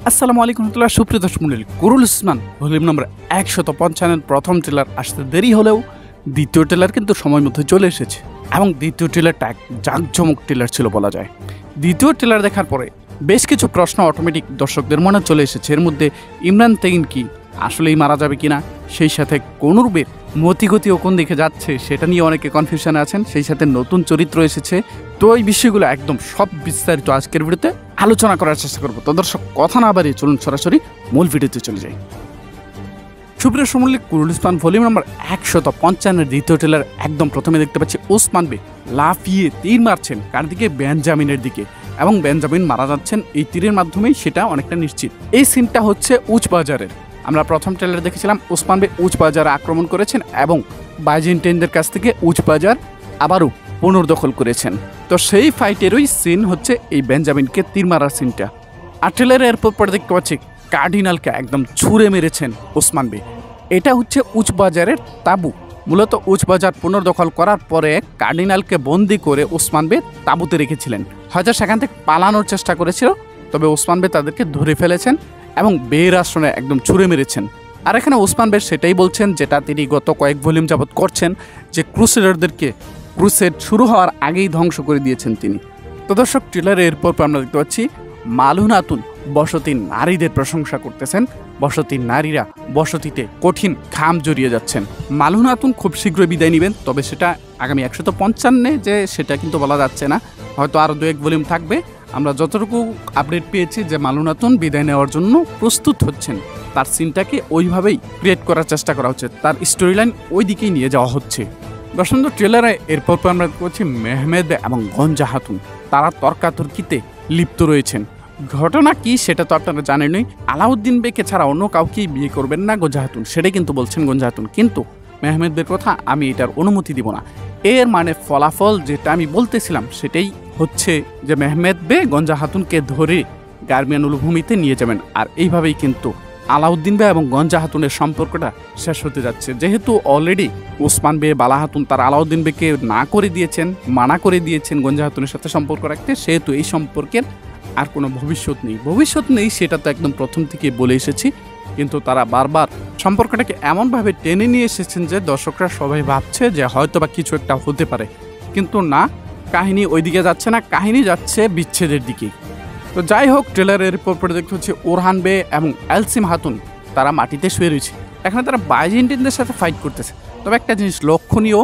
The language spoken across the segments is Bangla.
আসসালামু আলাইকুম রহমতুল্লাহ। সুপ্রিয় দর্শক মণ্ডলী, কুরুল ইসমান ভলিউম নম্বর 155 প্রথম ট্রেলার আসতে দেরি হলেও দ্বিতীয় ট্রেলার কিন্তু সময় মধ্যে চলে এসেছে এবং দ্বিতীয় ট্রেলারটা এক জাঁকজমক ট্রেলার ছিল বলা যায়। দ্বিতীয় ট্রেলার দেখার পরে বেশ কিছু প্রশ্ন অটোমেটিক দর্শকদের মনে চলে এসেছে। এর মধ্যে ইমরান তেগিন কি আসলেই মারা যাবে কিনা, সেই সাথে কনুরবের মতিগতিও কোন দিকে যাচ্ছে সেটা নিয়ে অনেকে কনফিউশনে আছেন, সেই সাথে নতুন চরিত্র এসেছে। তো এই বিষয়গুলো একদম সব বিস্তারিত আজকের ভিডিওতে আলোচনা করার চেষ্টা করবো। তো দর্শক কথা না বাড়িয়ে চলুন সরাসরি মূল ভিডিওতে চলে যাই। সুপ্রিয় সমল্লী, কুরুল ইসমান ভলিউম নম্বর 155 দ্বিতীয় ট্রেলার একদম প্রথমে দেখতে পাচ্ছি ওসমান বে লাফিয়ে তীর মারছেন কার দিকে, বেঞ্জামিনের দিকে, এবং বেঞ্জামিন মারা যাচ্ছেন এই তীরের মাধ্যমেই, সেটা অনেকটা নিশ্চিত। এই সিনটা হচ্ছে উচবাজারের। আমরা প্রথম ট্রেলারে দেখেছিলাম ওসমান বে উচবাজারে আক্রমণ করেছেন এবং বাইজেন্টাইনদের কাছ থেকে উচবাজার আবারও পুনর্দখল করেছেন। তো সেই ফাইটেরই সিন হচ্ছে এই বেঞ্জামিনকে তীর মারার সিনটা। আর ট্রেলারে এরপর পরে দেখতে পাচ্ছি কার্ডিনালকে একদম ছুঁড়ে মেরেছেন ওসমান বে। এটা হচ্ছে উচবাজারের তাঁবু। মূলত উচবাজার পুনর্দখল করার পরে কার্ডিনালকে বন্দি করে ওসমান বে তাঁবুতে রেখেছিলেন। হয়তো সেখান থেকে পালানোর চেষ্টা করেছিল, তবে ওসমান বে তাদেরকে ধরে ফেলেছেন এবং বের আসনে একদম ছুঁড়ে মেরেছেন। আর এখানে ওসমান বে সেটাই বলছেন যেটা তিনি গত কয়েক ভলিউম যাবৎ করছেন, যে ক্রুসেডারদেরকে ক্রুসেড শুরু হওয়ার আগেই ধ্বংস করে দিয়েছেন তিনি। তো দর্শক, ট্রেলারে এরপর আমরা দেখতে পাচ্ছি মালুন আতুন বসতি নারীদের প্রশংসা করতেছেন। বসতি নারীরা বসতিতে কঠিন ঘাম জড়িয়ে যাচ্ছেন। মালুন আতুন খুব শীঘ্রই বিদায় নেবেন, তবে সেটা আগামী 155 যে সেটা কিন্তু বলা যাচ্ছে না, হয়তো আরও 2-1 ভলিউম থাকবে। আমরা যতটুকু আপডেট পেয়েছি যে মালুন আতুন বিদায় নেওয়ার জন্য প্রস্তুত হচ্ছেন, তার সিনটাকে ওইভাবেই ক্রিয়েট করার চেষ্টা করা হচ্ছে, তার স্টোরি লাইন ওই দিকেই নিয়ে যাওয়া হচ্ছে। দর্শক, ট্রেলারে এরপর আমরা করছি মেহমেদ এবং গঞ্জা হাতুন তারা তর্কাতর্কিতে লিপ্ত রয়েছেন। ঘটনা কি সেটা তো আপনারা জানেনই। আলাউদ্দিন বেকে ছাড়া অন্য কাউকেই বিয়ে করবেন না গঞ্জা হাতুন, সেটাই কিন্তু বলছেন গঞ্জা হাতুন। কিন্তু মেহমেদ বের কথা আমি এটার অনুমতি দিব না। এর মানে ফলাফল যেটা আমি বলতেছিলাম সেটাই হচ্ছে যে মেহমেদ বে গঞ্জা হাতুনকে ধরে গার্মিয়ানুল ভূমিতে নিয়ে যাবেন। আর এইভাবেই কিন্তু আলাউদ্দিন বে এবং গঞ্জা হাতুনের সম্পর্কটা শেষ হতে যাচ্ছে। যেহেতু অলরেডি ওসমান বে বালা হাতুন তার আলাউদ্দিন বেকে মানা করে দিয়েছেন গঞ্জা হাতুনের সাথে সম্পর্ক রাখতে, সেহেতু এই সম্পর্কের আর কোনো ভবিষ্যৎ নেই সেটা তো একদম প্রথম থেকে বলে এসেছি। কিন্তু তারা বারবার সম্পর্কটাকে এমনভাবে টেনে নিয়ে এসেছেন যে দর্শকরা সবাই ভাবছে যে হয়তো বা কিছু একটা হতে পারে, কিন্তু না, কাহিনী ওইদিকে যাচ্ছে না, কাহিনী যাচ্ছে বিচ্ছেদের দিকে। তো যাই হোক, ট্রেলারের পরে দেখতে হচ্ছে ওরহান বে এবং এলসিম হাতুন তারা মাটিতে শুয়ে রয়েছে। এখানে তারা বাইজেন্টাইনদের সাথে ফাইট করতেছে। তবে একটা জিনিস লক্ষণীয়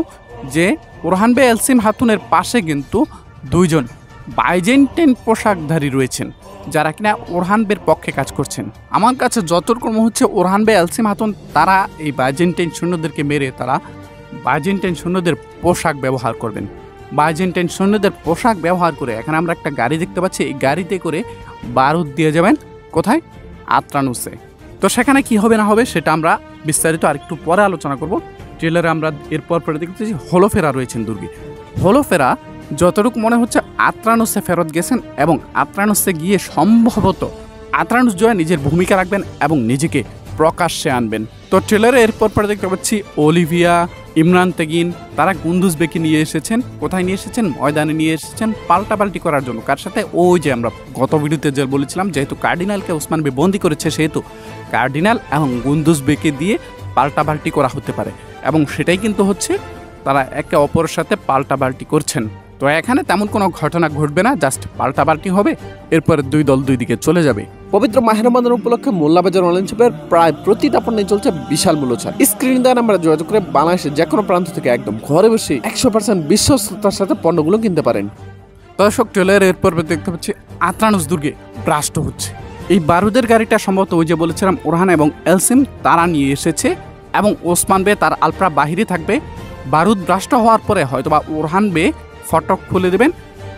যে ওরহান বে এলসিম হাতুনের পাশে কিন্তু 2 জন বাইজেন্টাইন পোশাকধারী রয়েছেন, যারা কিনা ওরহান বের পক্ষে কাজ করছেন। আমার কাছে যতটুকু হচ্ছে ওরহান বে এলসিম হাতুন তারা এই বাইজেন্টাইন সৈন্যদেরকে মেরে তারা বাইজেন্টাইন সৈন্যদের পোশাক ব্যবহার করবেন। বাইজেন্টাইন সৈন্যদের পোশাক ব্যবহার করে এখানে আমরা একটা গাড়ি দেখতে পাচ্ছি, এই গাড়িতে করে বারুদ দিয়ে যাবেন কোথায়, আত্রানুসে। তো সেখানে কি হবে না হবে সেটা আমরা বিস্তারিত আরেকটু পরে আলোচনা করব। ট্রেলারে আমরা এরপর পরে দেখতে পাচ্ছি হলোফেরা রয়েছেন দুর্গে। হলোফেরা যতটুকু মনে হচ্ছে আত্রানুসে ফেরত গেছেন এবং আত্রানুসে গিয়ে সম্ভবত আত্রানুস জয় নিজের ভূমিকা রাখবেন এবং নিজেকে প্রকাশ্যে আনবেন। তো ট্রেলারে এরপর পরে দেখতে পাচ্ছি অলিভিয়া, ইমরান তেগিন তারা কুন্দুজ বেকে নিয়ে এসেছেন। কোথায় নিয়ে এসেছেন? ময়দানে নিয়ে এসেছেন পাল্টাপাল্টি করার জন্য। কার সাথে? ওই যে আমরা গত ভিডিওতে যে বলেছিলাম, যেহেতু কার্ডিনালকে ওসমান বে বন্দি করেছে, সেহেতু কার্ডিনাল এবং কুন্দুজ বেকে দিয়ে পাল্টাপাল্টি করা হতে পারে, এবং সেটাই কিন্তু হচ্ছে, তারা একে অপরের সাথে পাল্টাপাল্টি করছেন। তো এখানে তেমন কোনো ঘটনা ঘটবে না, জাস্ট পাল্টাপাল্টি হবে, এরপরে 2 দল 2 দিকে চলে যাবে। পবিত্র মাহে রমজান উপলক্ষে মোল্লাবাজার অনলাইন শপের প্রায় প্রতিটা পণ্যে চলছে বিশাল মূল্য ছাড়। স্ক্রিন দ্বারা আমরা যোগাযোগ করে বাংলাদেশের যে কোনো প্রান্ত থেকে একদম ঘরে বসে 100% বিশ্বস্ততার সাথে পণ্যগুলো কিনতে পারেন। দর্শক, ট্রেলার এরপর দেখতে পাচ্ছি আত্রানুস দুর্গে ব্রাস্ট হচ্ছে। এই বারুদের গাড়িটা সম্ভবত ওই যে বলেছিলাম ওরহান এবং এলসিম তারা নিয়ে এসেছে, এবং ওসমান বে তার আলপ্রা বাহিরে থাকবে। বারুদ ব্রাস্ট হওয়ার পরে হয়তোবা ওরহান বে ফটক খুলে দেবেন,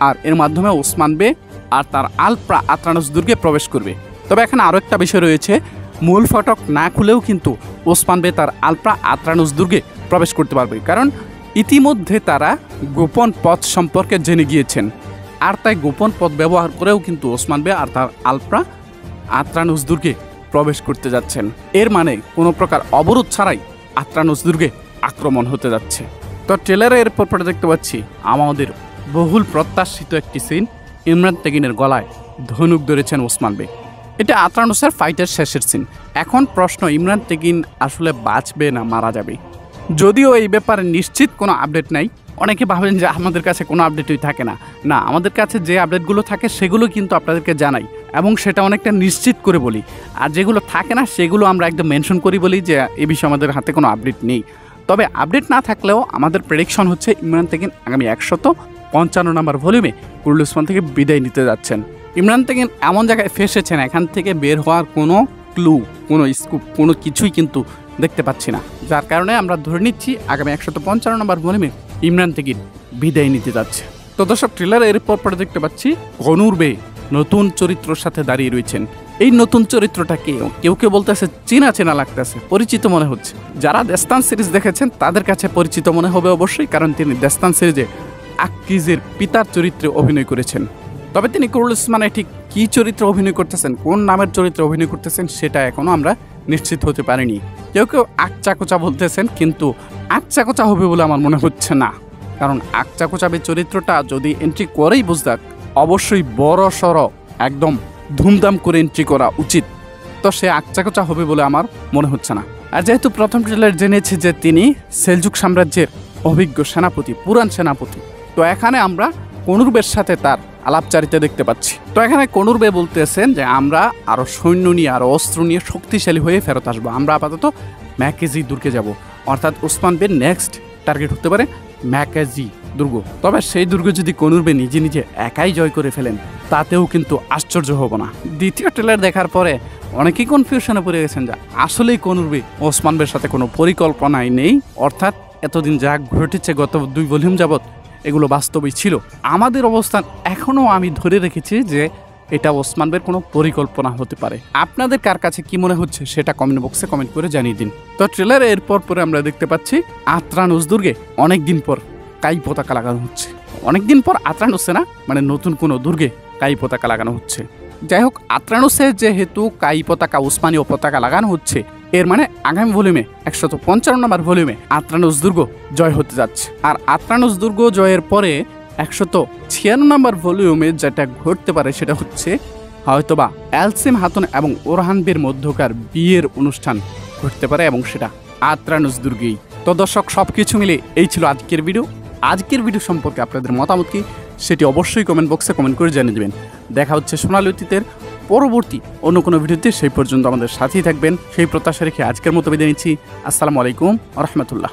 আর এর মাধ্যমে ওসমান বে আর তার আলপ্রা আত্রানুস দুর্গে প্রবেশ করবে। তবে এখানে আরও একটা বিষয় রয়েছে, মূল ফটক না খুলেও কিন্তু ওসমান বে তার আলপ্রা আত্রানুস দুর্গে প্রবেশ করতে পারবে, কারণ ইতিমধ্যে তারা গোপন পথ সম্পর্কে জেনে গিয়েছেন। আর তাই গোপন পথ ব্যবহার করেও কিন্তু ওসমান বে আর তার আলপ্রা আত্রানুস দুর্গে প্রবেশ করতে যাচ্ছেন। এর মানে কোনো প্রকার অবরোধ ছাড়াই আত্রানুস দুর্গে আক্রমণ হতে যাচ্ছে। তো ট্রেলারে এরপর পরে দেখতে পাচ্ছি আমাদের বহুল প্রত্যাশিত একটি সিন, ইমরান তেগিনের গলায় ধনুক ধরেছেন ওসমান বে। এটা আতরানুসের ফাইটের শেষের সিন। এখন প্রশ্ন, ইমরান তেগিন আসলে বাঁচবে না মারা যাবে? যদিও এই ব্যাপারে নিশ্চিত কোনো আপডেট নাই। অনেকে ভাবেন যে আমাদের কাছে কোনো আপডেটই থাকে না। না, আমাদের কাছে যে আপডেটগুলো থাকে সেগুলো কিন্তু আপনাদেরকে জানাই এবং সেটা অনেকটা নিশ্চিত করে বলি। আর যেগুলো থাকে না সেগুলো আমরা একদম মেনশন করি, বলি যে এ বিষয়ে আমাদের হাতে কোনো আপডেট নেই। তবে আপডেট না থাকলেও আমাদের প্রেডিকশন হচ্ছে ইমরান তেগিন আগামী 155 নম্বর ভলিউমে কুরুল ওসমান থেকে বিদায় নিতে যাচ্ছেন। ইমরান তেগিন এমন জায়গায় ফেসেছেন, এখান থেকে বের হওয়ার কোনো ক্লু, কোনো স্কুপ, কোনো কিছুই কিন্তু দেখতে পাচ্ছি না। যার কারণে আমরা ধরে নিচ্ছি আগামী 155 নম্বর ভলিউমে ইমরান তেগিন বিদায় নিতে যাচ্ছে। তো দর্শক, ট্রেলারে এরপর পরে দেখতে পাচ্ছি কনুর বে নতুন চরিত্রের সাথে দাঁড়িয়ে রয়েছেন। এই নতুন চরিত্রটা কেউ কেউ বলতেছে চেনা চেনা লাগতেছে, পরিচিত মনে হচ্ছে। যারা দেস্তান সিরিজ দেখেছেন তাদের কাছে পরিচিত মনে হবে অবশ্যই, কারণ তিনি দেস্তান সিরিজে আক্কিজের পিতার চরিত্রে অভিনয় করেছেন। তবে তিনি কুরুল ওসমানে ঠিক কী চরিত্রে অভিনয় করতেছেন, কোন নামের চরিত্রে অভিনয় করতেছেন সেটা এখনও আমরা নিশ্চিত হতে পারিনি। কেউ কেউ আকচাকোচা বলতেছেন, কিন্তু আকচাকোচা হবে বলে আমার মনে হচ্ছে না। কারণ আকচাকোচাবের চরিত্রটা যদি এন্ট্রি করেই বুঝদাক, অবশ্যই বড় সড় একদম ধুমধাম করে এন্ট্রি করা উচিত। তো সে আকচাকোচা হবে বলে আমার মনে হচ্ছে না। আর যেহেতু প্রথম ট্রেলার জেনেছি যে তিনি সেলজুক সাম্রাজ্যের অভিজ্ঞ সেনাপতি, পুরান সেনাপতি, তো এখানে আমরা কনুরবের সাথে তার আলাপচারিতা দেখতে পাচ্ছি। তো এখানে কনুরবে বলতেছেন যে আমরা আরও সৈন্য নিয়ে, আরও অস্ত্র নিয়ে শক্তিশালী হয়ে ফেরত আসবো। আমরা আপাতত ম্যাকেজি দুর্গে যাব, অর্থাৎ ওসমান বের নেক্সট টার্গেট হতে পারে ম্যাকেজি দুর্গ। তবে সেই দুর্গ যদি কনুরবে নিজে নিজে একাই জয় করে ফেলেন, তাতেও কিন্তু আশ্চর্য হব না। দ্বিতীয় ট্রেলার দেখার পরে অনেকেই কনফিউশনে পড়ে গেছেন যে আসলেই কনুরবে ওসমান বের সাথে কোনো পরিকল্পনাই নেই, অর্থাৎ এতদিন যা ঘটেছে গত 2 ভলিউম যাবৎ এগুলো বাস্তবেই ছিল। আমাদের অবস্থান এখনও আমি ধরে রেখেছি যে এটা ওসমান বের কোনো পরিকল্পনা হতে পারে। আপনাদের কার কাছে কি মনে হচ্ছে সেটা কমেন্ট বক্সে কমেন্ট করে জানিয়ে দিন। তো ট্রেলারে এরপর পরে আমরা দেখতে পাচ্ছি আতরানুস দুর্গে অনেকদিন পর কাই পতাকা লাগানো হচ্ছে। অনেকদিন পর আতরানুসে না, মানে নতুন কোনো দুর্গে কাই পতাকা লাগানো হচ্ছে। যাই হোক, আতরানুসে যেহেতু কাই পতাকা, উসমানীয় পতাকা লাগানো হচ্ছে, এর মানে আগামী ভলিউমে 155 নম্বর ভলিউমে আতরানুস দুর্গ জয় হতে যাচ্ছে। আর আতরানুস দুর্গ জয়ের পরে 156 নম্বর ভলিউমে যেটা ঘটতে পারে সেটা হচ্ছে হয়তোবা এলসিম হাতুন এবং ওরহানবের মধ্যকার বিয়ের অনুষ্ঠান ঘটতে পারে, এবং সেটা আতরানুস দুর্গেই। তো দর্শক, সব কিছু মিলে এই ছিল আজকের ভিডিও। আজকের ভিডিও সম্পর্কে আপনাদের মতামত কি সেটি অবশ্যই কমেন্ট বক্সে কমেন্ট করে জানিয়ে দেবেন। দেখা হচ্ছে সোনালী অতীতের পরবর্তী অন্য কোনো ভিডিওতে। সেই পর্যন্ত আমাদের সাথেই থাকবেন সেই প্রত্যাশা রেখে আজকের মতো বিদায় নিচ্ছি। আসসালামু আলাইকুম ওয়া রাহমাতুল্লাহ।